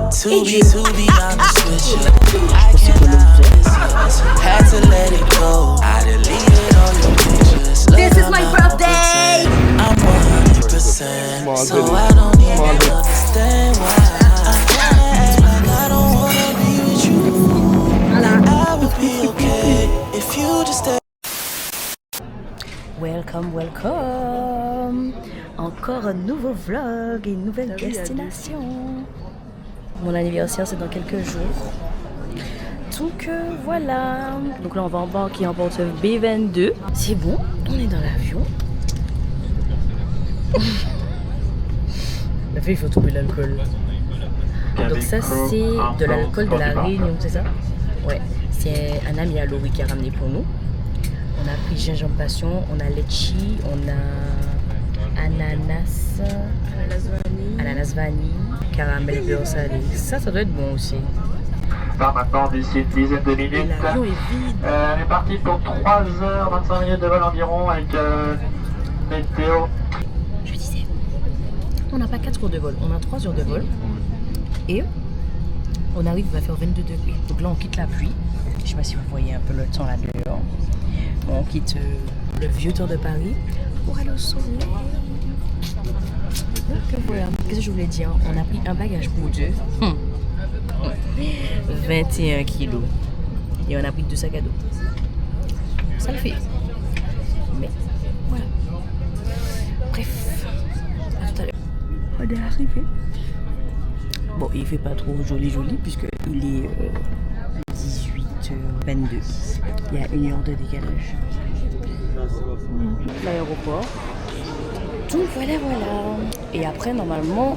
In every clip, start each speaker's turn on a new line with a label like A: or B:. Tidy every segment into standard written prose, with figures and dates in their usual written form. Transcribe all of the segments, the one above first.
A: To be honest with you, I cannot miss you. Had to let it go. I deleted all your pictures.
B: This is my birthday.
A: I'm 100%, so I don't even understand why. I wanna act like I don't wanna be with you. I would be okay if you just stay.
B: Welcome. Encore un nouveau vlog et une nouvelle destination. Mon anniversaire c'est dans quelques jours. Donc voilà. Donc là on va embarquer en porte B22. C'est bon, on est dans l'avion. La fille il faut trouver l'alcool. Donc ça c'est de l'alcool de la Réunion, c'est ça? Ouais, c'est un ami à Laurie qui a ramené pour nous. On a pris gingembre passion, on a litchi, on a ananas vanille, caramel beurre salé. Ça doit être bon aussi.
C: Maintenant, d'ici une dizaine de minutes.
B: L'avion est vide.
C: On est parti pour 3h25 minutes de vol environ avec météo.
B: Je disais, on n'a pas 4 heures de vol, on a 3 heures de vol. Et on arrive, il va faire 22 degrés. Donc là, on quitte la pluie. Je ne sais pas si vous voyez un peu le temps là dehors. On quitte le vieux tour de Paris pour aller au soleil. Donc voilà, qu'est-ce que je voulais dire? On a pris un bagage pour deux. 21 kilos. Et on a pris 2 sacs à dos. Ça le fait. Mais voilà. Bref, à tout à l'heure. On est arrivé. Bon, il fait pas trop joli puisqu'il est 18h22. Il y a 1 heure de décalage. L'aéroport. Donc voilà. Et après, normalement,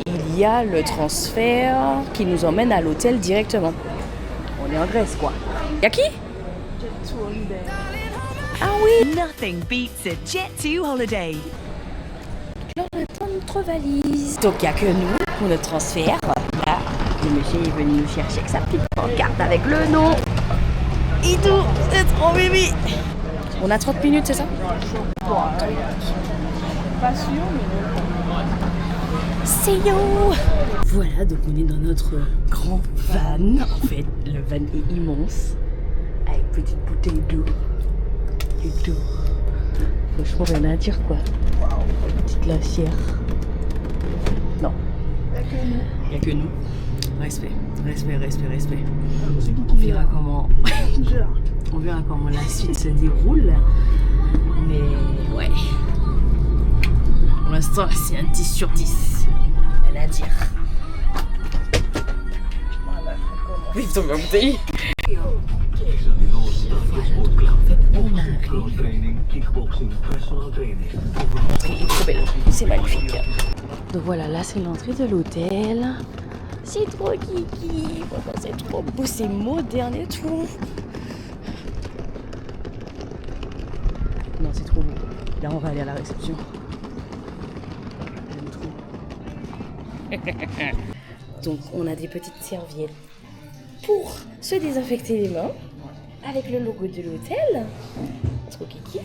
B: il y a le transfert qui nous emmène à l'hôtel directement. On est en Grèce, quoi. Y'a qui? Ah oui!
D: Nothing beats a Jet2 holiday.
B: Là, on attend notre valise. Donc, il n'y a que nous pour notre transfert. Là, le monsieur est venu nous chercher avec sa petite pancarte avec le nom. Et tout, c'est trop mimi. On a 30 minutes, c'est ça? Pas sûr, mais... C'est yo! Voilà, donc on est dans notre grand van. En fait, le van est immense. Avec petite bouteille d'eau. Et tout. Franchement, rien à dire, quoi. Petite glacière. Non. Il n'y a que nous. Respect. On verra comment... On verra comment la suite se déroule. Mais ouais. Pour l'instant, c'est un 10 sur 10. Rien à dire. Oui, il tombe la bouteille. Donc là, en fait, on arrive. L'entrée est trop belle. C'est magnifique. Donc voilà, là, c'est l'entrée de l'hôtel. C'est trop kiki. C'est trop beau, c'est moderne et tout. Non, c'est trop beau. Là, on va aller à la réception. J'aime trop. Donc, on a des petites serviettes pour se désinfecter les mains avec le logo de l'hôtel. Trop kiki.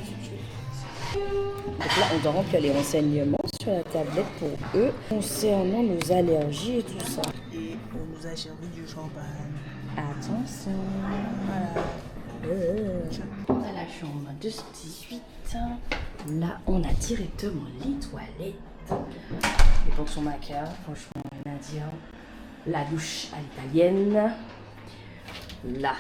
B: Donc là, on doit remplir les renseignements sur la tablette pour eux concernant nos allergies et tout ça.
E: Et on nous a servi du champagne.
B: Attention.
E: Voilà.
B: On a la chambre 218. Là, on a directement les toilettes. Les portes sont macabres, franchement, rien à dire. La douche à l'italienne. Là,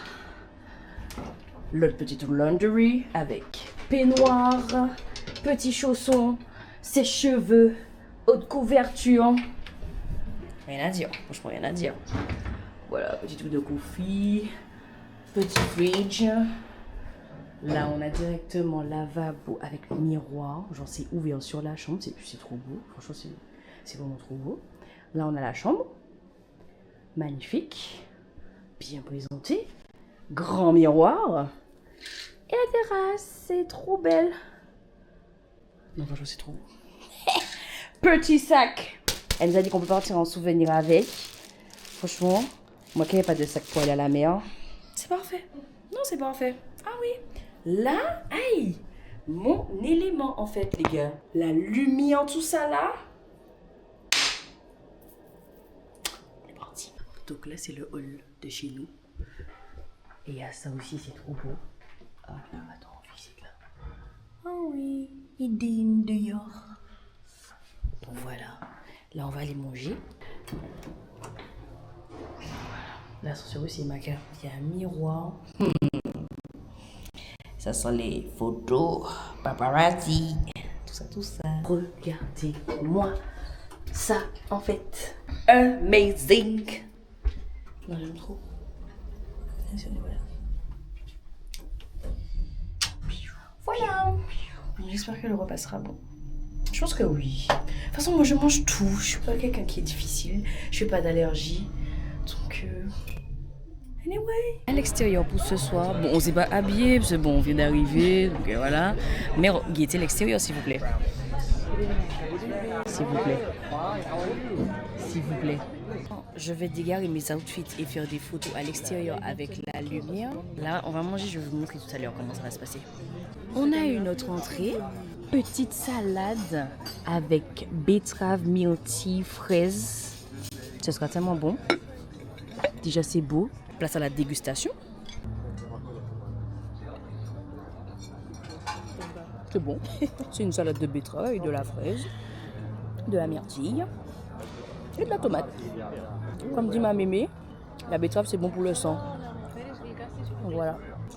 B: le petit laundry avec peignoir, petits chaussons, sèche-cheveux, haute couverture. Rien à dire, franchement, rien à dire. Voilà, petit truc de coffee, petit fridge. Là, on a directement lavabo avec miroir. Genre, c'est ouvert sur la chambre. C'est trop beau. Franchement, c'est vraiment trop beau. Là, on a la chambre. Magnifique. Bien présentée. Grand miroir. Et la terrasse, c'est trop belle. Non, franchement, c'est trop beau. Petit sac. Elle nous a dit qu'on peut partir en souvenir avec. Franchement, moi qui n'ai pas de sac pour aller à la mer, c'est parfait. Non, c'est parfait. Ah oui. Là, aïe, mon élément en fait, les gars. La lumière, tout ça là. On est parti. Donc là, c'est le hall de chez nous. Et il y a ça aussi, c'est trop beau. Ah là, attends, visite là. Oh oui, il dîne dehors. Donc voilà, là on va aller manger. L'ascenseur aussi est macabre. Il y a un miroir. Ça sent les photos, paparazzi, tout ça. Regardez-moi ça, en fait. Amazing. Non, j'aime trop. Voilà. J'espère que le repas sera bon. Je pense que oui. De toute façon, moi je mange tout. Je suis pas quelqu'un qui est difficile. Je fais pas d'allergie. Donc, anyway. À l'extérieur pour ce soir. Bon, on s'est pas habillé parce que bon, on vient d'arriver. Donc voilà. Mais guettez l'extérieur, s'il vous plaît. S'il vous plaît. S'il vous plaît. Je vais dégarer mes outfits et faire des photos à l'extérieur avec la lumière. Là, on va manger. Je vais vous montrer tout à l'heure comment ça va se passer. On a une autre entrée. Petite salade avec betterave, myrtille, fraises. Ce sera tellement bon. Déjà, c'est beau. Place à la dégustation. C'est bon. C'est une salade de betterave avec de la fraise, de la myrtille et de la tomate. Comme dit ma mémé, la betterave, c'est bon pour le sang. Voilà.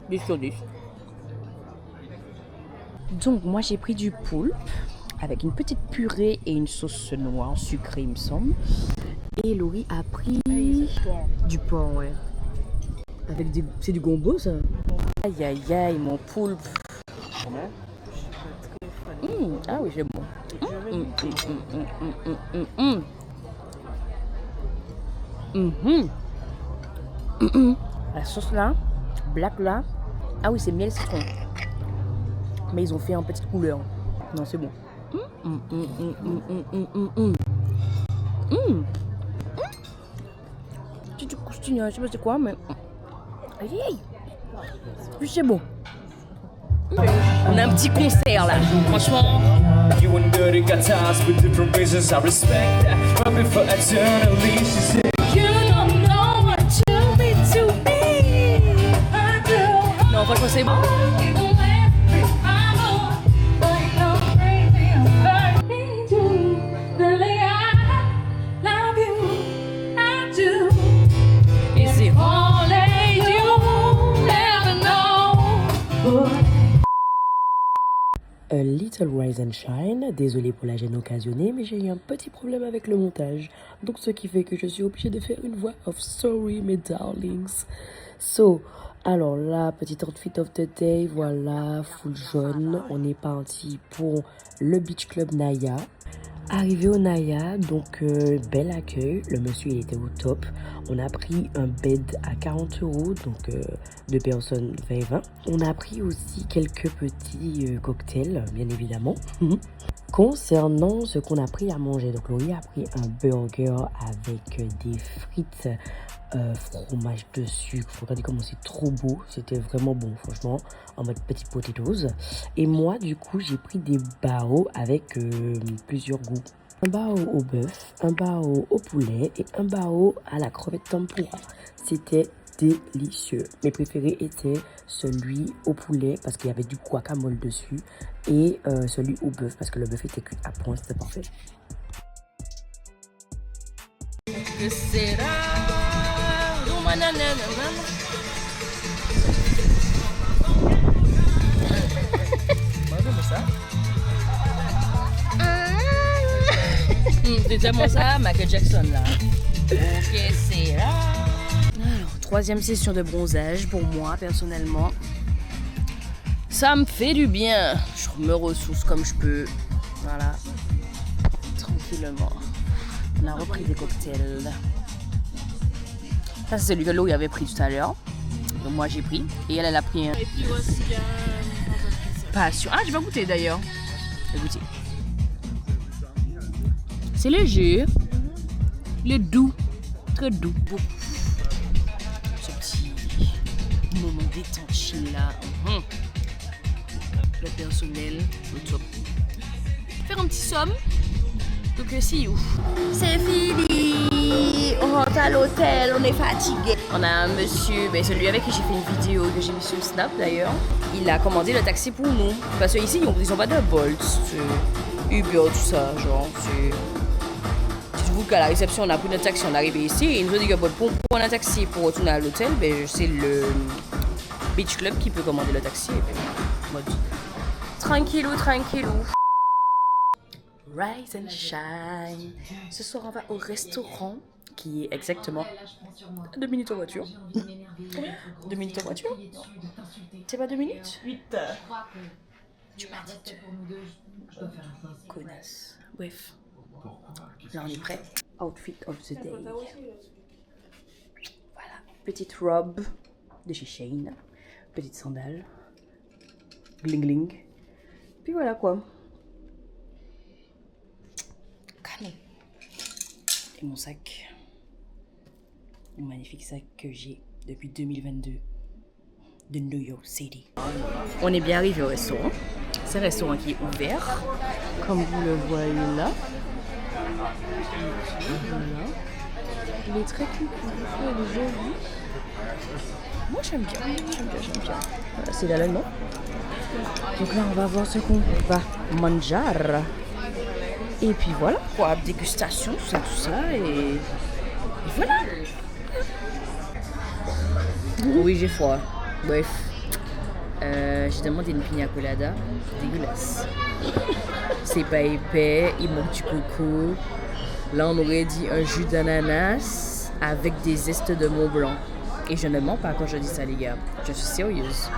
B: 10 sur 10. Donc, moi, j'ai pris du poulpe avec une petite purée et une sauce noire sucrée, il me semble. Et Laurie a pris du porc, ouais. Avec des... C'est du gombo, ça. Aïe, aïe, aïe, mon poulpe. Ah oui, c'est bon. La sauce là, black là. Ah oui, c'est miel citron. Mais ils ont fait en petite couleur. Non, c'est bon. Tu croustillon, je sais pas c'est quoi, mais... Aïe, aïe. Puis c'est bon. On a un petit concert là, franchement. You and dirty got ties with different reasons. I respect that. But before eternally, she said, you don't know what you mean to me. I do. Non, franchement, c'est bon. A little rise and shine, désolé pour la gêne occasionnée, mais j'ai eu un petit problème avec le montage. Donc ce qui fait que je suis obligée de faire une voix of sorry, mes darlings. So, alors là, petit outfit of the day, voilà, full jaune. On est parti pour le Beach Club Naya. Arrivé au Naya, donc bel accueil, le monsieur il était au top. On a pris un bed à 40 €, donc 2 personnes 20-20. On a pris aussi quelques petits cocktails, bien évidemment. Concernant ce qu'on a pris à manger, donc Laurie a pris un burger avec des frites, fromage dessus. Regardez comment c'est trop beau, c'était vraiment bon franchement, en mode petit potatoes. Et moi du coup j'ai pris des bao avec plusieurs goûts. Un bao au bœuf, un bao au poulet et un bao à la crevette tempura. C'était délicieux. Mes préférés étaient celui au poulet parce qu'il y avait du guacamole dessus et celui au bœuf parce que le bœuf était cuit à point, c'était parfait. Que sera? C'est tellement ça, Michael Jackson là. Ok, c'est là. Alors, troisième session de bronzage pour moi personnellement. Ça me fait du bien. Je me ressource comme je peux. Voilà. Tranquillement. On a repris des cocktails. Ça, c'est celui que Laurie avait pris tout à l'heure. Donc, moi, j'ai pris. Et elle a pris un. Passion. Ah, j'ai pas goûté d'ailleurs. J'ai goûté. C'est léger. Il est doux. Très doux. Beaucoup. Ce petit moment détente chill là. Le personnel. Le top. Faire un petit somme. Donc, si, ouf. C'est fini. Chérie, on rentre à l'hôtel, on est fatigué. On a un monsieur, ben celui avec qui j'ai fait une vidéo que j'ai mis sur Snap d'ailleurs. Il a commandé le taxi pour nous. Parce qu'ici, ils ont pas de Bolt, Uber, tout ça, genre, c'est vous qu'à la réception, on a pris notre taxi, on est arrivé ici, et ils nous ont dit que pour prendre un taxi pour retourner à l'hôtel, ben c'est le Beach Club qui peut commander le taxi. Et puis, mode tranquillou, tranquillou. Rise and shine. Ce soir, on va au restaurant qui est exactement 2 minutes en voiture. 2 minutes en voiture? C'est pas 2 minutes?
E: 8
B: Tu m'as dit 2. Connasse. Bref. Là, on est prêt. Outfit of the day. Voilà. Petite robe de chez Shein. Petite sandale. Gling gling. Puis voilà quoi. Canon. Et mon sac. Mon magnifique sac que j'ai depuis 2022 de New York City. On est bien arrivé au restaurant. C'est un restaurant qui est ouvert, comme vous le voyez là. Voilà. Il est très cool, il est joli. Moi j'aime bien. Voilà, c'est là non. Donc là on va voir ce qu'on va manger. Et puis voilà, quoi, dégustation, tout ça, et voilà. Oui, j'ai froid. Bref. J'ai demandé une pina colada. Dégueulasse. C'est pas épais, il manque du coco. Là, on aurait dit un jus d'ananas avec des zestes de Mont Blanc. Et je ne mens pas quand je dis ça, les gars. Je suis sérieuse.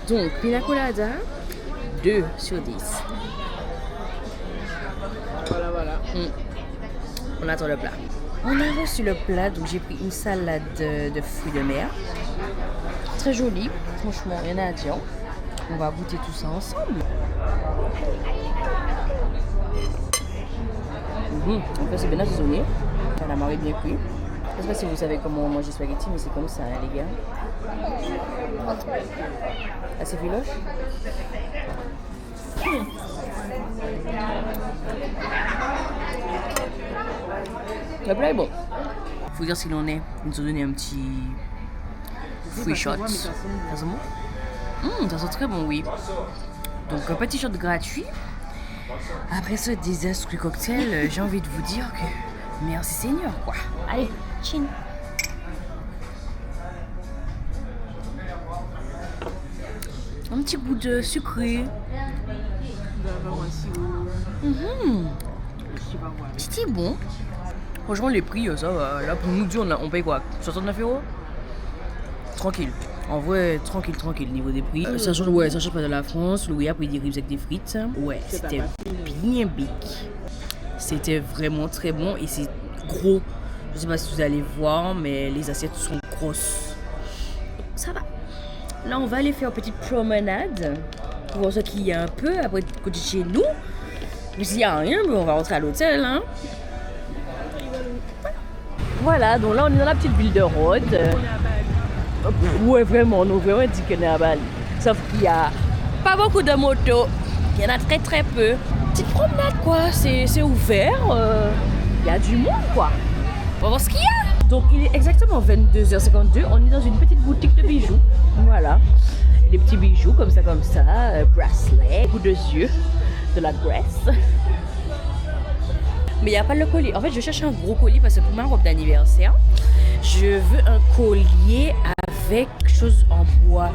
B: Donc, pina colada, 2 sur 10.
E: Voilà.
B: On attend le plat. On a reçu le plat, donc j'ai pris une salade de fruits de mer. Très jolie, franchement, rien à dire. On va goûter tout ça ensemble. En fait, c'est bien assaisonné. Ça la marée bien cuit. Je sais pas si vous savez comment manger spaghetti, mais c'est comme ça, hein, les gars. Assez filoche. Le plat est bon. Faut dire ce qu'il en est. Ils nous ont donné un petit free shot. Ça sent bon? Ça sent très bon, oui. Donc un petit shot gratuit. Après ce désastreux cocktail, j'ai envie de vous dire que merci Seigneur, quoi. Allez, chin. Un petit goût de sucré. C'était bon. Franchement, les prix, ça va. Là, pour nous deux, on paye quoi? 69 €? Tranquille. En vrai, tranquille niveau des prix. Ça change pas de la France. Louis a pris des ribs avec des frites. Ouais, c'était bien big. C'était vraiment très bon et c'est gros. Je sais pas si vous allez voir, mais les assiettes sont grosses. Ça va. Là, on va aller faire une petite promenade pour voir ce qu'il y a un peu après côté de chez nous. Mais s'il n'y a rien, on va rentrer à l'hôtel, hein. Voilà, donc là on est dans la petite ville de Rhodes. Ouais, vraiment, on est vraiment dit qu'on est à Bali. Sauf qu'il n'y a pas beaucoup de motos. Il y en a très peu. Petite promenade, quoi. C'est ouvert. Il y a du monde, quoi. On va voir ce qu'il y a. Donc il est exactement 22h52. On est dans une petite boutique de bijoux. Voilà. Des petits bijoux comme ça, bracelet, beaucoup de yeux, de la graisse. Mais il n'y a pas le collier. En fait, je cherche un gros collier parce que pour ma robe d'anniversaire, je veux un collier avec quelque chose en bois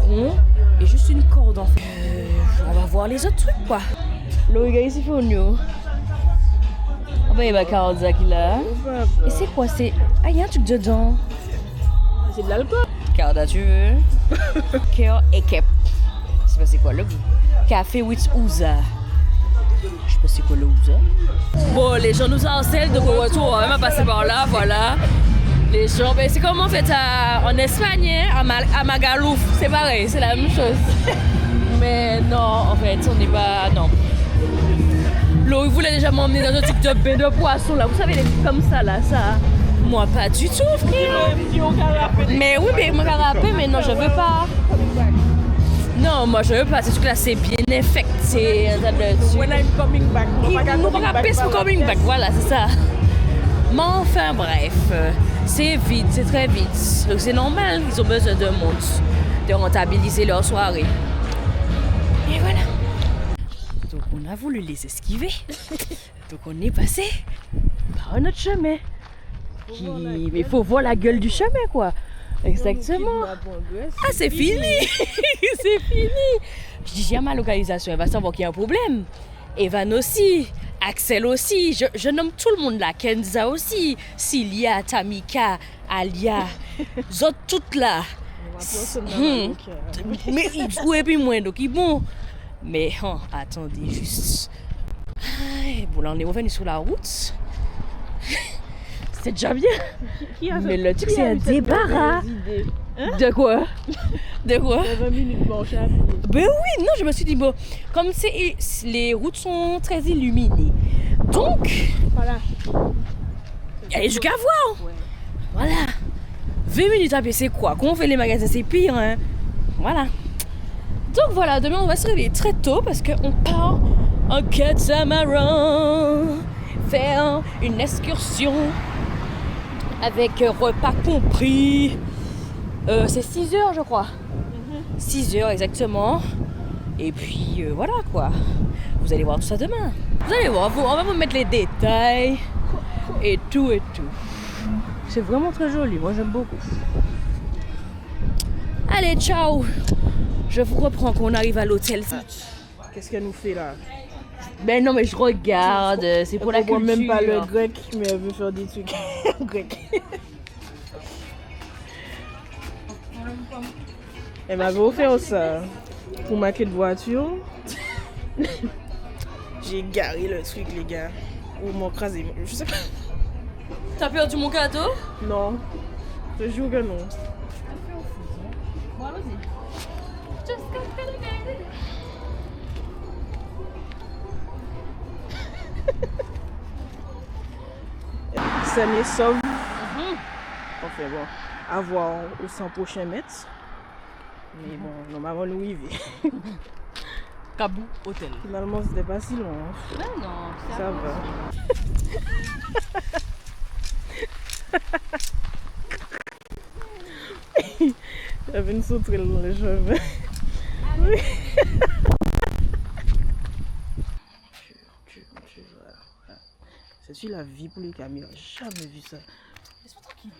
B: rond et juste une corde en fait. On va voir les autres trucs, quoi. Le regard ici pour nous. Ah bah il y a ma corde qui là. Et c'est quoi? C'est... Ah, il y a un truc dedans.
E: C'est de l'alcool.
B: Carte, tu veux? Cœur et cap. Je sais pas c'est quoi le goût. Café with ouza. Je sais pas c'est quoi le ouza. Bon, les gens nous harcèlent de retour. On va passer par là, voilà. Les gens, ben, c'est comme en fait en Espagne, hein, à Magalouf. C'est pareil, c'est la même chose. Mais non, en fait, on n'est pas... Non. L'eau, il voulait déjà m'emmener dans un truc de bain de poisson, là. Vous savez, les trucs comme ça, là, ça... Moi, pas du tout, frère. Mais oui, mais mon canapé, mais non, je veux pas. Non, moi, je veux pas. C'est sûr que là, c'est bien infecté.
E: When I'm coming back.
B: Nous, on va coming back. Voilà, c'est ça. Mais enfin bref, c'est vite, c'est très vite. Donc c'est normal, ils ont besoin de monde, de rentabiliser leur soirée. Et voilà. Donc on a voulu les esquiver. Donc on est passé par un autre chemin. Mais il faut voir la gueule du chemin quoi. Exactement. Ah c'est fini. C'est fini. Je dis j'ai ma localisation, elle va savoir qu'il y a un problème. Evan aussi, Axel aussi, je nomme tout le monde là, Kenza aussi, Cilia, Tamika, Alia, vous autres toutes là. Mais ils jouent et puis moins, donc ils bon. Mais attendez juste. Bon là on est revenu sur la route. C'est déjà bien. Mais le truc c'est un débarras. De quoi? De quoi?
E: 20 minutes bon chat.
B: Ben oui, non, je me suis dit, bon, comme les routes sont très illuminées, donc,
E: Voilà.
B: il y a des trucs à voir. Ouais. Voilà. 20 minutes à pied, c'est quoi? Quand on fait les magasins, c'est pire, hein? Voilà. Donc voilà, demain, on va se réveiller très tôt parce qu'on part en catamaran faire une excursion avec repas compris. C'est 6 heures, je crois. 6 heures exactement. Et puis voilà quoi. Vous allez voir tout ça demain. Vous allez voir, on va vous mettre les détails et tout et tout. C'est vraiment très joli, moi j'aime beaucoup. Allez, ciao. Je vous reprends quand on arrive à l'hôtel.
E: Qu'est-ce qu'elle nous fait là?
B: Ben non mais je regarde, c'est pour la culture.
E: Elle même pas le grec, mais elle veut faire des trucs grec. Elle m'avait offert ça pour ma queue de voiture. J'ai garé le truc, les gars. Ou m'ont crasé. Je sais pas.
B: T'as perdu mon cadeau?
E: Non. Je jure que non.
B: Bon, allons-y.
E: Ça m'est sauve. Enfin bon, à voir au 100 prochains mètres. Mais bon, normalement nous y va.
B: Kabou Hôtel.
E: Finalement, c'était pas si loin.
B: Ben non,
E: Ça va. J'avais une sauterelle dans les cheveux. Oui. Voilà. C'est sur la vie pour les caméras. J'ai jamais vu ça.
B: laisse-moi tranquille.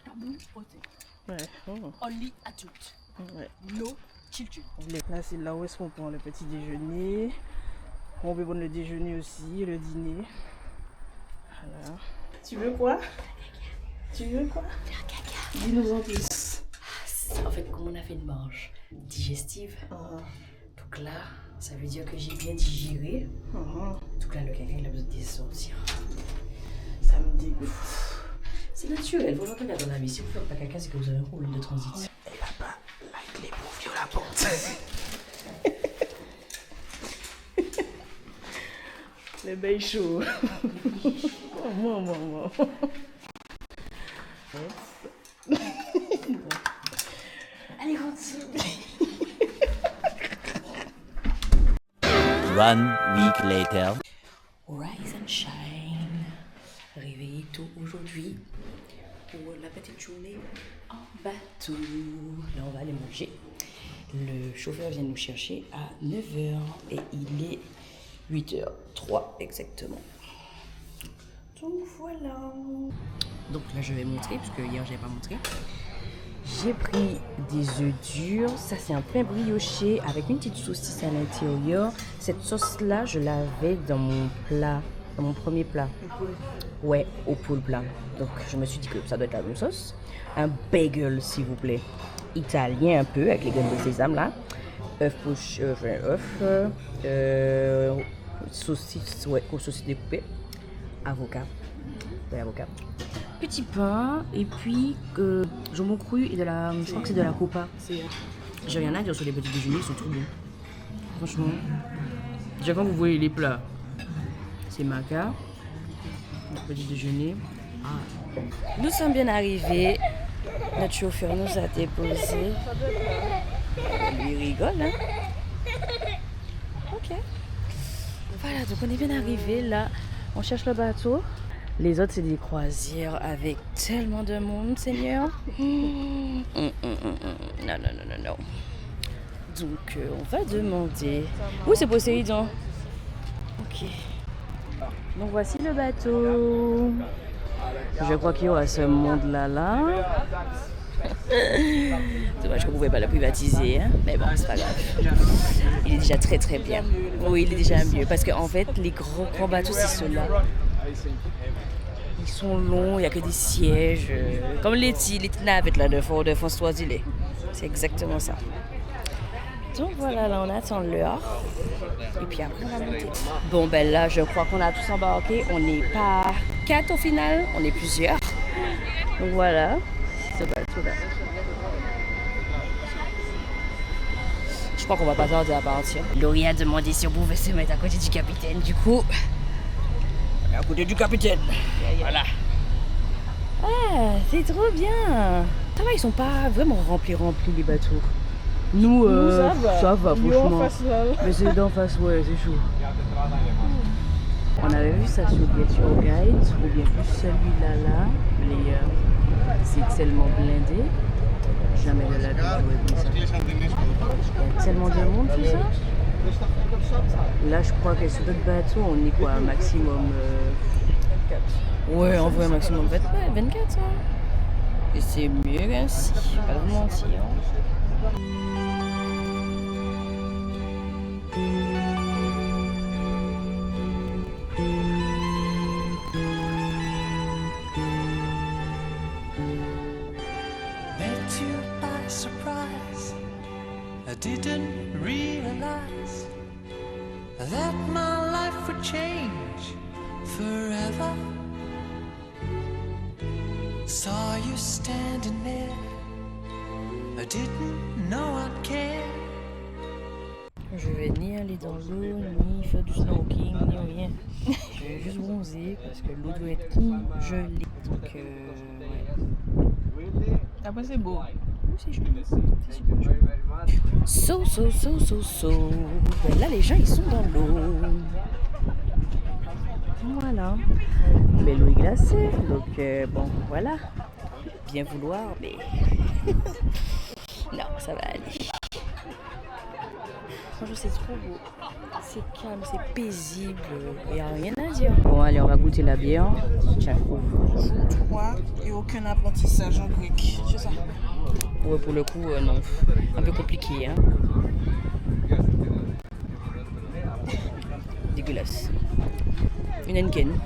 B: Kabou Hôtel.
E: Ouais. Oh.
B: Only adult.
E: Ouais.
B: No children.
E: Là, c'est là où est-ce qu'on prend le petit déjeuner. On peut prendre le déjeuner aussi, le dîner. Voilà. Tu veux quoi? Tu veux quoi?
B: Faire caca.
E: Dis-nous en plus.
B: En fait, comme on a fait une marche digestive, donc là, ça veut dire que j'ai bien digéré. Donc là, le caca, il a besoin de sortir.
E: Ça me dégoûte.
B: C'est naturel, vous n'entendez pas dans la vie. Si vous ne faites pas caca, c'est que vous avez un problème de transit.
E: Et là-bas, la clé pour ouvrir la porte. Le bain chaud. Moi.
B: Allez, continue.
F: 1 week later.
B: Rise and shine. Réveillé tôt aujourd'hui pour la petite journée en bateau. Là, on va aller manger. Le chauffeur vient nous chercher à 9h et il est 8h03 exactement. Donc voilà. Donc là, je vais montrer parce que hier, je n'avais pas montré. J'ai pris des œufs durs. Ça, c'est un pain brioché avec une petite saucisse à l'intérieur. Cette sauce-là, je l'avais dans mon plat, dans mon premier plat. Ouais, au poulpe là. Donc, je me suis dit que ça doit être la même sauce. Un bagel, s'il vous plaît. Italien un peu, avec les graines de sésame là. Saucisse, ouais, saucisse découpée. Avocat. Ouais, avocat. Petit pain et puis jambon cru et de la, je crois que c'est de la copa. J'ai rien à dire sur les petits déjeuners, ils sont trop bons. Franchement, déjà quand vous voyez les plats, c'est maca. Le petit déjeuner. Nous sommes bien arrivés. Notre chauffeur nous a déposés. Il rigole, hein. Ok. Voilà, donc on est bien arrivés là. On cherche le bateau. Les autres, c'est des croisières avec tellement de monde, Seigneur. Non, non, non, non, non. Donc, on va demander... Où c'est Poséidon? Ok. Donc, voici le bateau. Je crois qu'il y aura ce monde-là, là. C'est dommage qu'on ne pouvait pas le privatiser, hein? Mais bon, c'est pas grave. Il est déjà très très bien. Oui, il est déjà mieux. Parce qu'en fait, les grands bateaux, c'est ceux-là. Ils sont longs, il n'y a que des sièges. Comme les petites navettes là, de François-Dillet. C'est exactement ça. Donc voilà, là on attend l'heure. Et puis après on va monter. Bon ben là, je crois qu'on a tous embarqué. On n'est pas 4 au final, on est plusieurs. Donc voilà, ce bateau-là. Je crois qu'on va pas tarder à partir. Laurie a demandé si on pouvait se mettre à côté du capitaine. Du coup, à côté du capitaine. Voilà. Ah, c'est trop bien. Ça va, ils sont pas vraiment remplis les bateaux. Nous, ça va franchement. Mais c'est d'en face, ouais, c'est chaud. On avait vu ça sur Getio Guide, ou bien plus celui-là, mais c'est tellement blindé. Jamais de la vie j'aurais pris ça. Il y a tellement de monde, tout ça. Là, je crois que sur d'autres bateaux, on est quoi, maximum 24. Ouais, en vrai, maximum 24, hein. Et c'est mieux ainsi, pas de mentir.
A: I didn't realize that my life would change forever. Saw you standing there, I didn't know I'd care.
B: Je vais ni aller dans l'eau, ni faire du snorkeling, ni rien. Je vais juste bronzer parce que l'eau doit être gelée. Donc, ouais.
E: Après, c'est beau.
B: C'est joli. C'est super joli. Ben là, les gens, ils sont dans l'eau. Voilà. Mais l'eau est glacée. Donc, bon, voilà. Bien vouloir, mais... non, ça va aller. Franchement, c'est trop beau. C'est calme, c'est paisible. Il n'y a rien à dire. Bon, allez, on va goûter la bière. Tiens, ouvre.
E: Jour 3 et aucun apprentissage en grec. C'est ça.
B: Ouais, pour le coup, non. Un peu compliqué, hein. Dégueulasse. Une Henken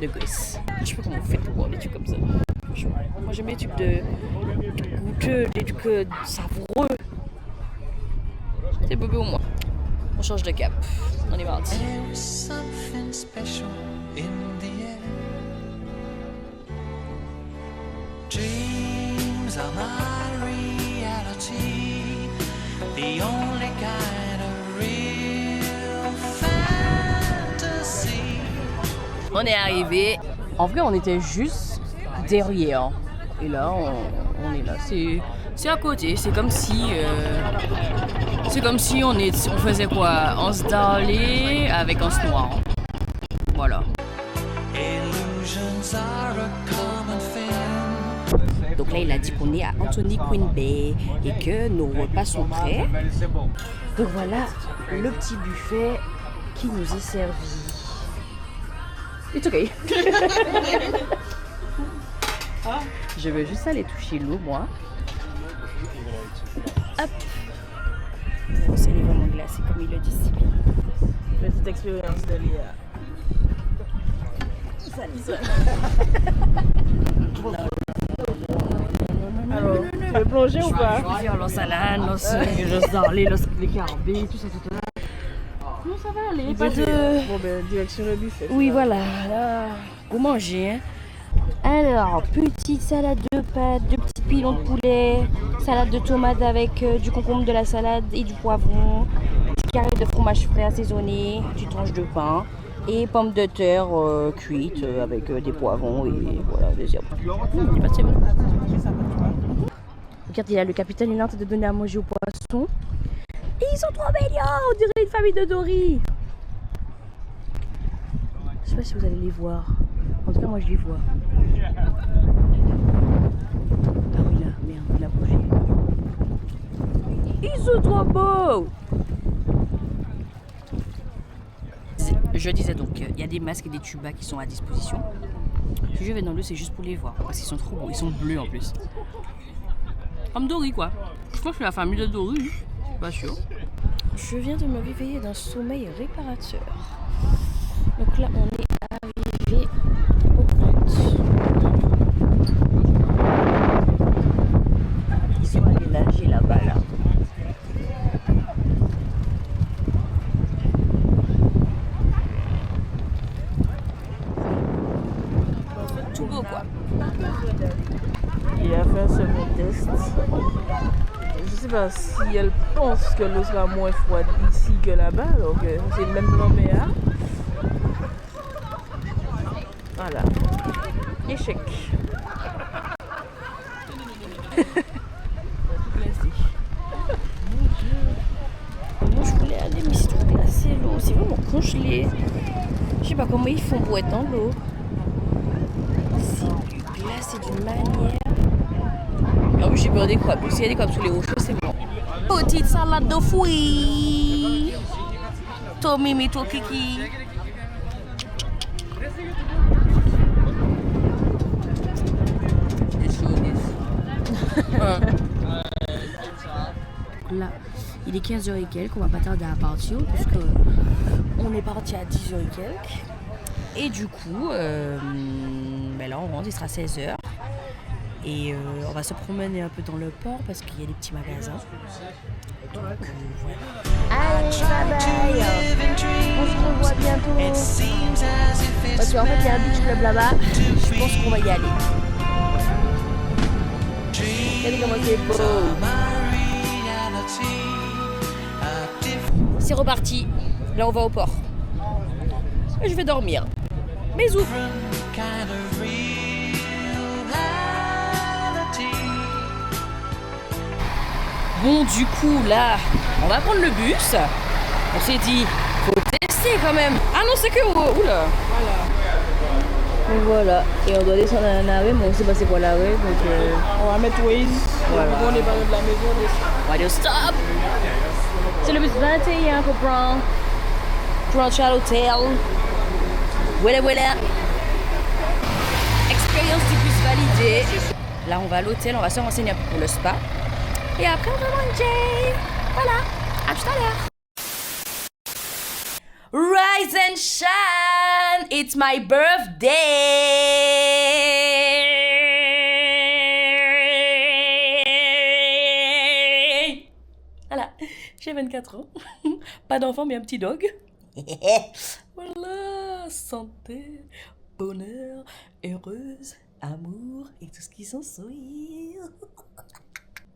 B: de gosse. Je sais pas comment vous faites pour boire des trucs comme ça. Moi, j'aime les trucs de goûteux, des trucs savoureux. C'est bébé au moins. On change de cap. On est parti.
A: There's something special in the air. Dreams are my reality, the only kind of real fantasy.
B: On est arrivé. En vrai, on était juste derrière. Et là, on est là. C'est à côté. C'est comme si on faisait quoi? On se dallait avec un noir. Voilà.
A: Illusions are a common thing.
B: Donc là, il a dit qu'on est à Anthony Queen Bay et que nos repas sont prêts. Donc voilà le petit buffet qui nous est servi. It's okay. Je vais juste aller toucher l'eau, moi. Hop. Bon, c'est vraiment glacé comme il le dit si bien.
E: Petite expérience de l'IA. Alors, tu veux plonger ou pas?
B: Je vais faire la salade, le salé, le carbé, tout ça. Non, ça va aller. Pas de...
E: Bon, ben, direction le buffet.
B: Oui, voilà. Là, pour manger, hein. Alors, petite salade de pâtes, 2 petits pilons de poulet, salade de tomates avec du concombre, de la salade et du poivron, petit carré de fromage frais assaisonné, une tranche de pain et pommes de terre cuites avec des poivrons et voilà, des herbes. Il est passé bon. Regarde, il y a le capitaine, il est en train de donner à manger aux poissons. Et ils sont trop mignons, on dirait une famille de Dory. Je sais pas si vous allez les voir. En tout cas, moi je les vois. Ah oui, là, merde, il a bougé. Ils sont trop beaux! Je disais donc, il y a des masques et des tubas qui sont à disposition. Si je vais dans l'eau, c'est juste pour les voir, parce qu'ils sont trop beaux. Ils sont bleus en plus. Comme Dory, quoi. Je pense que c'est la famille de Dory. Je suis pas sûre. Je viens de me réveiller d'un sommeil réparateur. Donc là, on est arrivé au compte. Ils sont allés nager là-bas, là. Tout beau, quoi.
E: Il a fait un second test. Je sais pas si elle pense que l'eau sera moins froide ici que là-bas, donc c'est le même plan méa. Voilà. Échec.
B: Moi je voulais aller, mais c'est trop glacé l'eau. C'est vraiment congelé. Je sais pas comment ils font pour être dans l'eau. C'est glacé d'une manière. Et en plus j'ai peur des crabes. S'il y a des crabes sous les rochers, c'est bon. Petite salade de fruits. Tomimi to kiki. Là, il est 15h et quelques, on va pas tarder à partir puisque on est parti à 10h et quelques. Et du coup, ben là on rentre, il sera 16h. Et on va se promener un peu dans le port parce qu'il y a des petits magasins. Donc voilà. Allez, bye bye. On se revoit bientôt. Parce qu'en fait il y a un beach club là-bas. Je pense qu'on va y aller. Regardez comment c'est beau. C'est reparti. Là on va au port. Et je vais dormir. Bisous. Bon, du coup, là, on va prendre le bus. On s'est dit, faut tester quand même. Ah non, c'est que... Oula. Donc voilà. Et on doit descendre à un arrêt, mais on sait pas c'est quoi l'arrêt. Donc
E: On va mettre Waze.
B: Voilà.
E: On est pas de la maison.
B: on va dire stop. C'est le bus 21 qu'on prend. Pour à l'hôtel. Voilà, voilà. Expérience du bus validée. Là, on va à l'hôtel, on va se renseigner un peu pour le spa. Et après, on va manger. Voilà. À tout à l'heure. Rise and shine. It's my birthday. Voilà. J'ai 24 ans. Pas d'enfant, mais un petit dog. Voilà. Santé, bonheur, heureuse, amour et tout ce qui s'ensuit.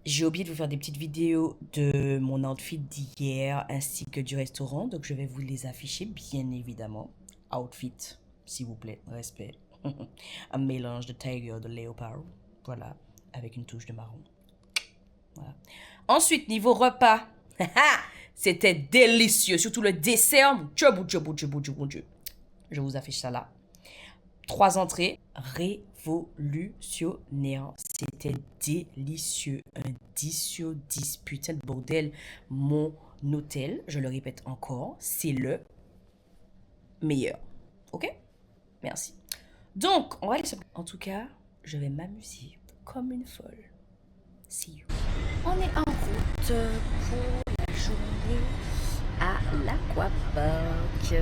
B: J'ai oublié de vous faire des petites vidéos de mon outfit d'hier ainsi que du restaurant. Donc je vais vous les afficher bien évidemment. Outfit, s'il vous plaît, respect. Un mélange de tiger, de léopard. Voilà, avec une touche de marron. Voilà. Ensuite, niveau repas. C'était délicieux. Surtout le dessert. Mon Dieu. Je vous affiche ça là. 3 entrées. Révolutionnaire. C'était délicieux. Un 10 sur 10. Putain de bordel. Mon hôtel, je le répète encore, c'est le meilleur. Ok? Merci. Donc, on va aller se... En tout cas, je vais m'amuser comme une folle. See you. On est en route pour la journée à l'Aquapark.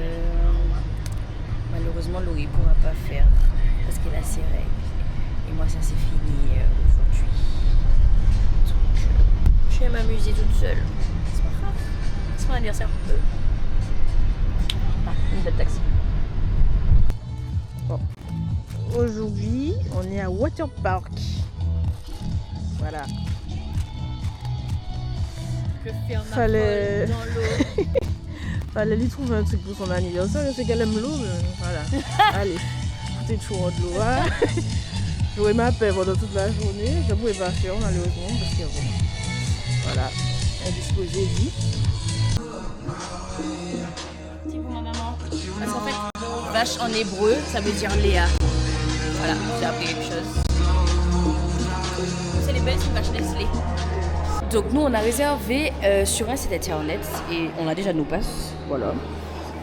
B: Malheureusement, Laurie ne pourra pas faire parce qu'elle a ses règles. Et moi, ça s'est fini aujourd'hui. Donc, je vais m'amuser toute seule. C'est pas grave. C'est mon anniversaire. Une belle taxi.
E: Bon. Aujourd'hui, on est à Waterpark. Voilà. Fallait lui trouver un truc pour son anniversaire. Je sais qu'elle aime l'eau, mais voilà. Allez, tout est chaud de l'eau. Hein? J'aurais ma paix pendant toute la journée. Je ne pouvais pas faire malheureusement parce que bon, voilà, indisposé vite.
B: C'est pour ma maman. Parce qu'en fait, vache en hébreu, ça veut dire Léa. Voilà, j'ai appris quelque chose. C'est les belles qui vachent Nestlé. Donc nous on a réservé sur un site internet et on a déjà nos passes. Voilà.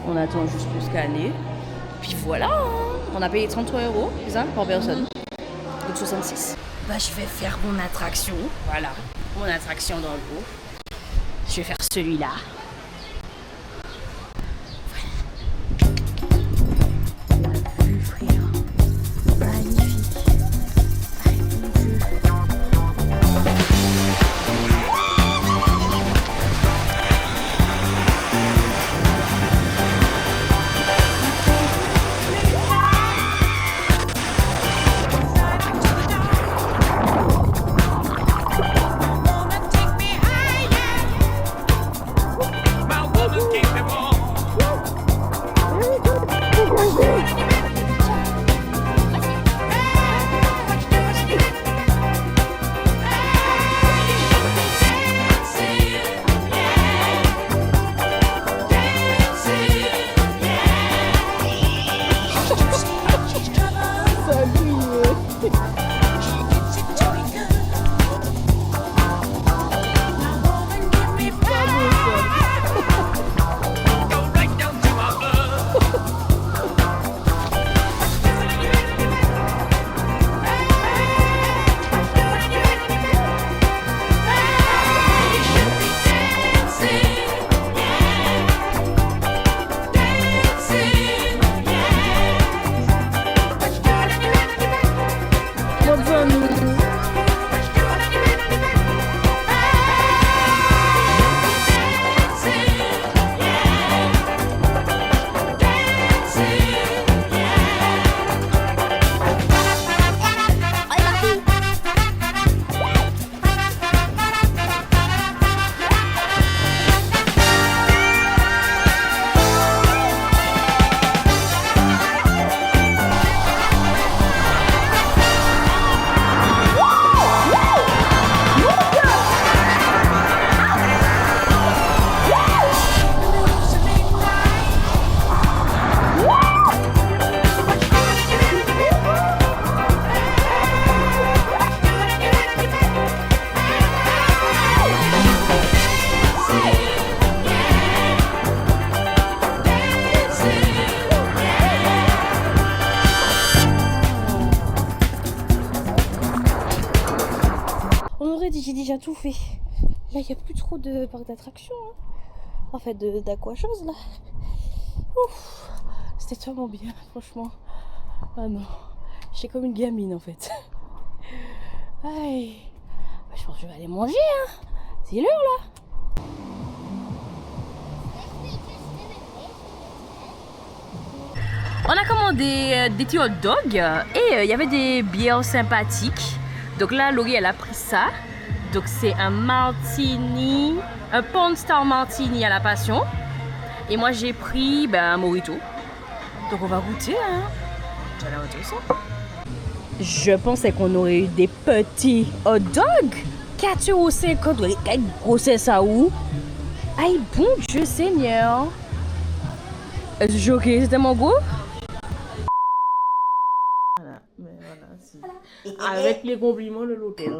B: On attend juste pour scanner. Puis voilà, hein. On a payé 33 € c'est ça, par personne. Donc 66. Bah je vais faire mon attraction. Voilà. Mon attraction dans le pot. Je vais faire celui-là. J'ai déjà tout fait. Là, il n'y a plus trop de parcs d'attractions. Hein. En fait, d'aqua-chose là. Ouf, c'était tellement bien, franchement. Ah non, j'étais comme une gamine en fait. Aïe. Je pense que je vais aller manger. Hein. C'est l'heure là. On a commandé des petits hot dogs et il y avait des bières sympathiques. Donc là, Laurie, elle a pris ça. Donc c'est un martini, un Pawn Star martini à la passion. Et moi j'ai pris un mojito. Donc on va goûter hein. Je pensais qu'on aurait eu des petits hot dogs. 4,50 €. Quel gros ça où? Aïe bon Dieu Seigneur. Est-ce que ok, c'était mon goût?
E: Voilà, mais voilà, si. Avec les compliments de l'hôtel.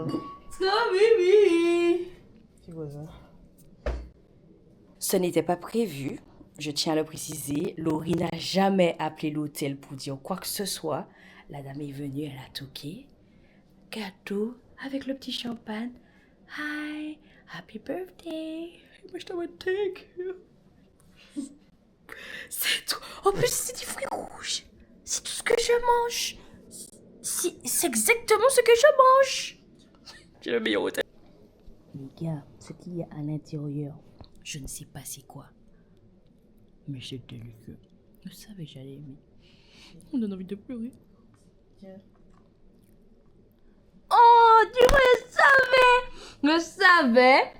B: Ce n'était pas prévu, je tiens à le préciser. Laurie n'a jamais appelé l'hôtel pour dire quoi que ce soit. La dame est venue, elle a toqué. Gâteau avec le petit champagne. Hi, happy birthday. Moi je t'envoie take. C'est tout. En plus, c'est des fruits rouges. C'est tout ce que je mange. C'est exactement ce que je mange. J'ai le meilleur hôtel. Les gars, ce qu'il y a à l'intérieur, je ne sais pas c'est quoi. Mais c'est délicieux. Je savais que j'allais aimer. On donne envie de pleurer.
E: Tiens.
B: Oh, tu le savais.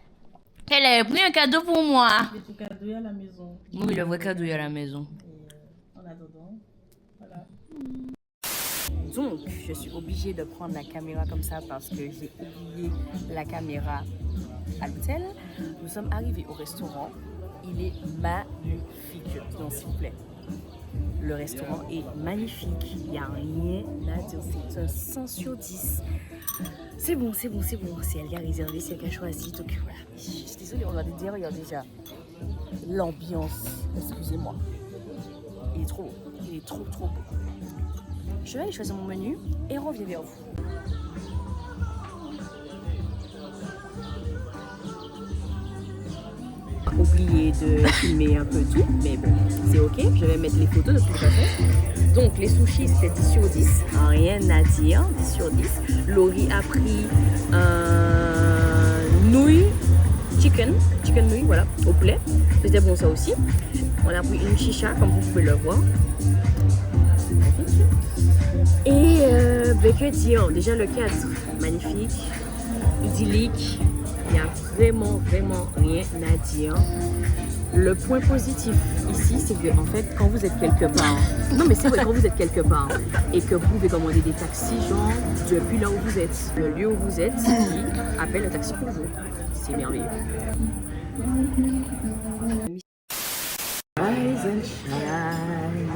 B: Elle a pris un cadeau pour moi.
E: Le tout cadeau à la maison.
B: Oui, le vrai cadeau est à la maison.
E: Et en attendant, voilà.
B: Donc, je suis obligée de prendre la caméra comme ça parce que j'ai oublié la caméra à l'hôtel. Nous sommes arrivés au restaurant. Il est magnifique. Donc, s'il vous plaît. Le restaurant est magnifique. Il n'y a rien à dire. C'est c'est un 100 sur 10. C'est bon, c'est bon, c'est bon. C'est elle qui a réservé, c'est elle qui a choisi. Donc voilà. Je suis désolée, on va dire, regardez déjà l'ambiance. Excusez-moi. Il est trop beau. Il est trop beau. Je vais aller choisir mon menu et on revient vers vous. Oublié de filmer un peu tout, mais bon, c'est ok. Je vais mettre les photos de toute façon. Donc les sushis c'était 10 sur 10, rien à dire, 10 sur 10. Laurie a pris nouilles, chicken nouilles, voilà, au poulet. C'était bon ça aussi. On a pris une chicha comme vous pouvez le voir. Et que dire, déjà le cadre, magnifique, idyllique, il n'y a vraiment rien à dire. Le point positif ici, c'est que en fait, quand vous êtes quelque part, non mais c'est vrai, quand vous êtes quelque part et que vous pouvez commander des taxis, genre depuis là où vous êtes, le lieu où vous êtes, qui appelle un taxi pour vous. C'est merveilleux. Rise and shine.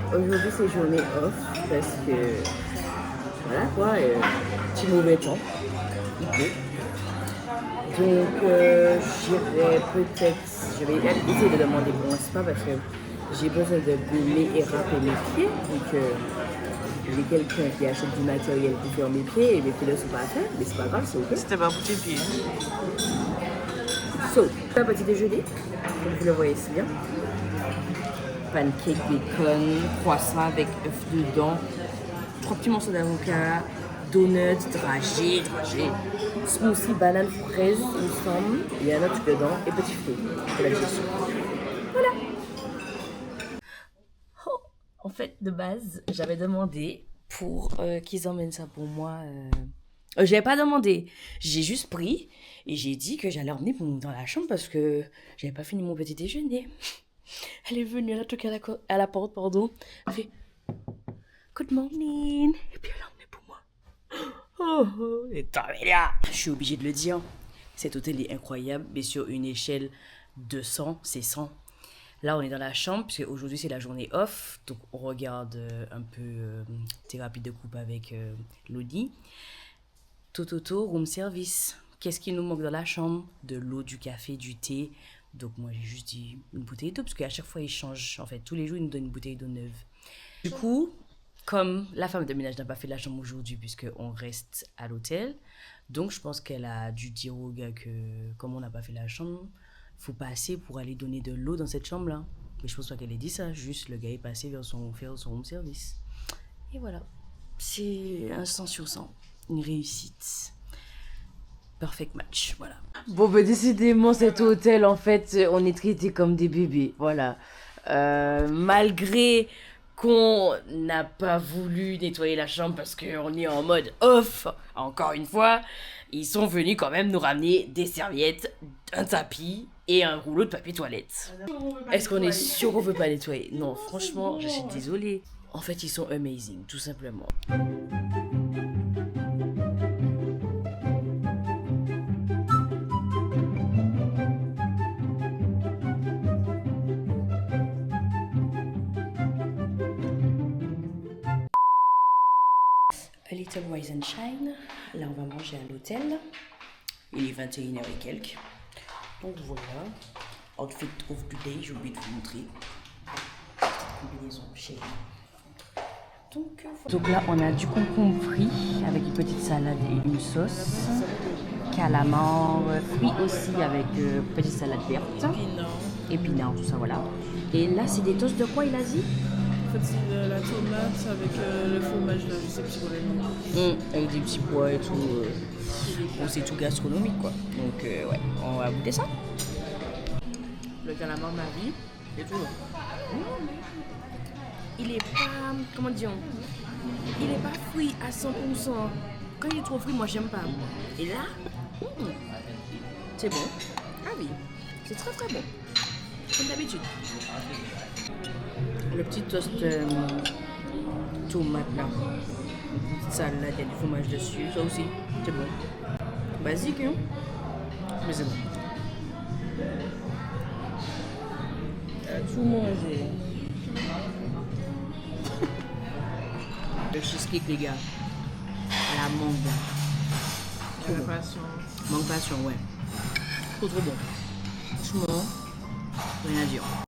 B: Aujourd'hui, c'est journée off parce que voilà quoi, petit mauvais temps, il pleut. Donc, j'irai peut-être. Je vais essayer de demander pour un spa parce que j'ai besoin de brûler et râper mes pieds. Donc, j'ai quelqu'un qui achète du matériel pour faire mes pieds et mes pieds ne sont pas à faire, mais c'est pas grave, c'est ok.
E: C'était pas pour tes pieds.
B: So, un petit déjeuner, comme vous le voyez ici bien. Pancake, bacon, croissant avec œuf dedans, 3 petits morceaux d'avocat, donuts, dragées, smoothie, banane, fraise, il me semble. Il y a un autre dedans et petits fruits pour la digestion. Voilà. Oh, en fait, de base, j'avais demandé pour qu'ils emmènent ça pour moi. J'avais pas demandé, j'ai juste pris et j'ai dit que j'allais emmener dans la chambre parce que j'avais pas fini mon petit déjeuner. Elle est venue, elle a toqué à la porte, pardon. Elle fait good morning et puis elle a emmené pour moi. Et là, je suis obligée de le dire. Cet hôtel est incroyable, mais sur une échelle de 100, c'est 100. Là, on est dans la chambre, parce qu'aujourd'hui, c'est la journée off. Donc, on regarde un peu thérapie de couple avec Lodi. Tototo, room service. Qu'est-ce qui nous manque dans la chambre? De l'eau, du café, du thé. Donc, moi, j'ai juste dit une bouteille d'eau, parce qu'à chaque fois, ils changent. En fait, tous les jours, ils nous donnent une bouteille d'eau neuve. Du coup, comme la femme de ménage n'a pas fait la chambre aujourd'hui, puisqu'on reste à l'hôtel, donc je pense qu'elle a dû dire au gars que, comme on n'a pas fait la chambre, il faut passer pour aller donner de l'eau dans cette chambre-là. Mais je pense pas qu'elle ait dit ça, juste le gars est passé vers son room service. Et voilà, c'est un 100 sur 100, une réussite. Perfect match, voilà. Bon, bah décidément, cet hôtel, en fait, on est traités comme des bébés, voilà. Malgré qu'on n'a pas voulu nettoyer la chambre parce qu'on est en mode off, encore une fois, ils sont venus quand même nous ramener des serviettes, un tapis et un rouleau de papier toilette. Est-ce qu'on est sûr qu'on veut pas nettoyer? Non, franchement, je suis désolée. En fait, ils sont amazing, tout simplement. A Little Rise and Shine. Là, on va manger à l'hôtel. Il est 21h et quelques. Donc voilà. Outfit of the day, j'ai oublié de vous montrer. Combinaison chérie. Donc là, on a du concombre frit avec une petite salade et une sauce. Calamar frit aussi avec petite salade verte. Épinards, tout ça, voilà. Et là, c'est des toasts de quoi, il a dit?
E: En fait, c'est la tomate avec le fromage, là, je sais plus quoi le nom.
B: Avec des petits pois et tout. Bon, c'est tout gastronomique, quoi. Donc, ouais, on va goûter ça. Le calamar Marie, et tout. Il est pas, comment dire, il est pas frit à 100%. Quand il est trop frit, moi, j'aime pas. Et là, c'est bon. Ah oui, c'est très très bon. Comme d'habitude. Le petit toast tomate là, salade, il y a du fromage dessus, ça aussi, c'est bon. Basique, hein, mais c'est bon.
E: Tout manger.
B: Le cheesecake, les gars, la mangue.
E: Il y a la passion.
B: Mangue passion, ouais. Trop bon. Franchement, rien à dire.